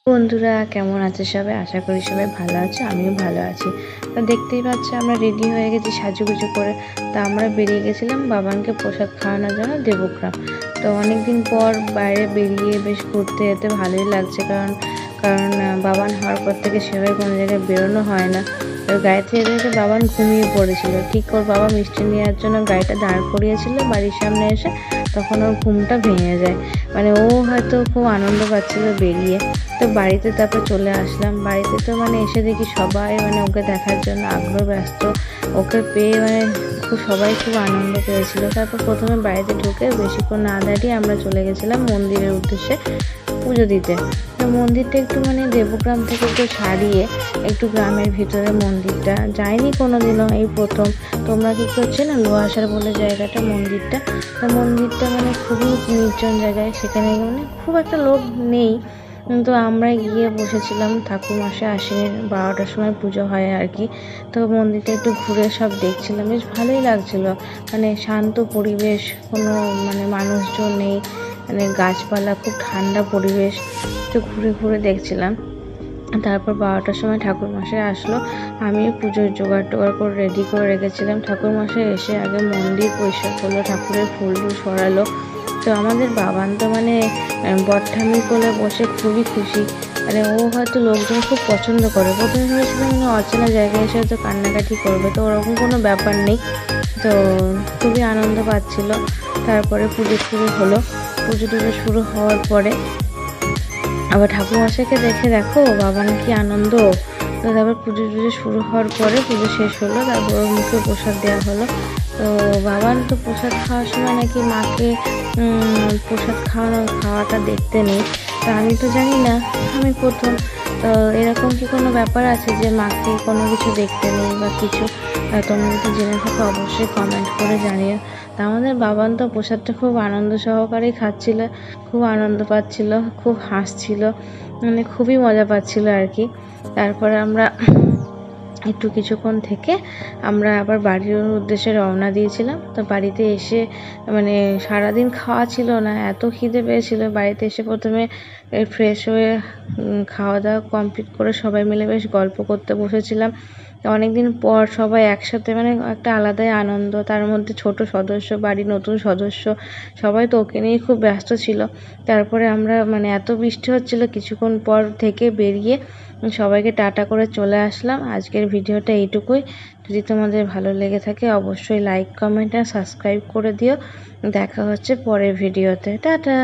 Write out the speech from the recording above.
বন্ধুরা কেমন আছে সবাই? আশা করি সবাই ভালো আছে, আমিও ভালো আছি। তো দেখতেই পাচ্ছি আমরা রেডি হয়ে গেছি সাজুগুজু করে। তো আমরা বেরিয়ে গেছিলাম বাবানকে প্রসাদ খাওয়ানোর জন্য দেবগ্রাম। তো অনেকদিন পর বাইরে বেরিয়ে বেশ ঘুরতে যেতে ভালোই লাগছে, কারণ কারণ বাবান হওয়ার পর থেকে সেভাবে কোনো জায়গায় বেরোনো হয় না। তো গাড়িতে যেতে যেতে বাবান ঘুমিয়ে পড়েছিল। ঠিক ওর বাবা মিষ্টি নেওয়ার জন্য গাড়িটা দাঁড় করিয়েছিল বাড়ির সামনে এসে, তখন ওর ঘুমটা ভেঙে যায়। মানে ও হয়তো খুব আনন্দ পাচ্ছিল বেরিয়ে। তো বাড়িতে তারপর চলে আসলাম। বাড়িতে তো এসে দেখি সবাই ওকে দেখার জন্য আগ্রহ ব্যস্ত। ওকে পেয়ে সবাই খুব আনন্দ পেয়েছিল। তারপর প্রথমে বাড়িতে ঢুকে বেশিক্ষণ না দাঁড়িয়ে আমরা চলে গেছিলাম মন্দিরের উদ্দেশ্যে পুজো দিতে। তো মন্দিরটা একটু দেবগ্রাম থেকে একটু ছাড়িয়ে একটু গ্রামের ভিতরে মন্দিরটা, যাইনি কোনোদিনও, এই প্রথম। তোমরা কি করছে না লোহাসার বলে জায়গাটা মন্দিরটা। তো মন্দিরটা খুবই নির্জন জায়গায়, সেখানে খুব একটা লোক নেই। কিন্তু আমরা গিয়ে বসেছিলাম, ঠাকুরমশাই আসেন 12টার সময় পুজো হয় আর কি। তো মন্দিরটা একটু ঘুরে সব দেখছিলাম, বেশ ভালোই লাগছিল। শান্ত পরিবেশ, কোনো মানুষজন নেই, গাছপালা, খুব ঠান্ডা পরিবেশ। একটু ঘুরে ঘুরে দেখছিলাম। তারপর 12টার সময় ঠাকুরমশাই আসলো। আমিও পুজোর জোগাড় টোগাড় করে রেডি করে রেখেছিলাম। ঠাকুরমশাই এসে আগে মন্দির পরিষ্কার করলো, ঠাকুরের ফুল টুল সরালো। তো আমাদের বাবান তো বটঠামির কোলে বসে খুবই খুশি। ও হয়তো লোকজন খুব পছন্দ করে। প্রথমে ভেবেছিলাম অচেনা জায়গায় এসে হয়তো কান্নাকাটি করবে, তো ওরকম কোনো ব্যাপার নেই। তো খুবই আনন্দ পাচ্ছিল। তারপরে পুজো শুরু হলো। পুজো টুজো শুরু হওয়ার পরে আবার ঠাকুরমশাইকে দেখো বাবান কি আনন্দ। তো তারপর পুজো টুজো শুরু হওয়ার পরে পুজো শেষ হলো। তারপর ওর মুখে প্রসাদ দেওয়া হলো। তো বাবান তো প্রসাদ খাওয়ার সময় নাকি মাকে প্রসাদ খাওয়াটা দেখতে নেই। তো আমি তো জানি না, আমি প্রথম। তো এরকম কি কোনো ব্যাপার আছে যে মাকে কোনো কিছু দেখতে নেই বা কিছু? তোমরা যদি জেনে থাকো অবশ্যই কমেন্ট করে জানিও। তা আমাদের বাবান তো প্রসাদটা খুব আনন্দ সহকারেই খাচ্ছিল, খুব আনন্দ পাচ্ছিল, খুব হাসছিল, খুবই মজা পাচ্ছিল আর কি। তারপরে আমরা একটু কিছুক্ষণ থেকে আমরা আবার বাড়ির উদ্দেশ্যে রওনা দিয়েছিলাম। তো বাড়িতে এসে সারাদিন খাওয়া ছিল না, এত খিদে পেয়েছিল। বাড়িতে এসে প্রথমে ফ্রেশ হয়ে খাওয়া দাওয়া কমপ্লিট করে সবাই মিলে বেশ গল্প করতে বসেছিলাম। অনেকদিন পর সবাই একসাথে, একটা আলাদাই আনন্দ। তার মধ্যে ছোট সদস্য, বাড়ির নতুন সদস্য, সবাই তো ওকে নিয়ে খুব ব্যস্ত ছিল। তারপরে আমরা এত বৃষ্টি হচ্ছিল, কিছুক্ষণ পর থেকে বেরিয়ে সবাইকে টাটা করে চলে আসলাম। আজকের ভিডিওটা এইটুকুই। যদি তোমাদের ভালো লেগে থাকে অবশ্যই লাইক, কমেন্ট আর সাবস্ক্রাইব করে দিও। দেখা হচ্ছে পরের ভিডিওতে। টাটা।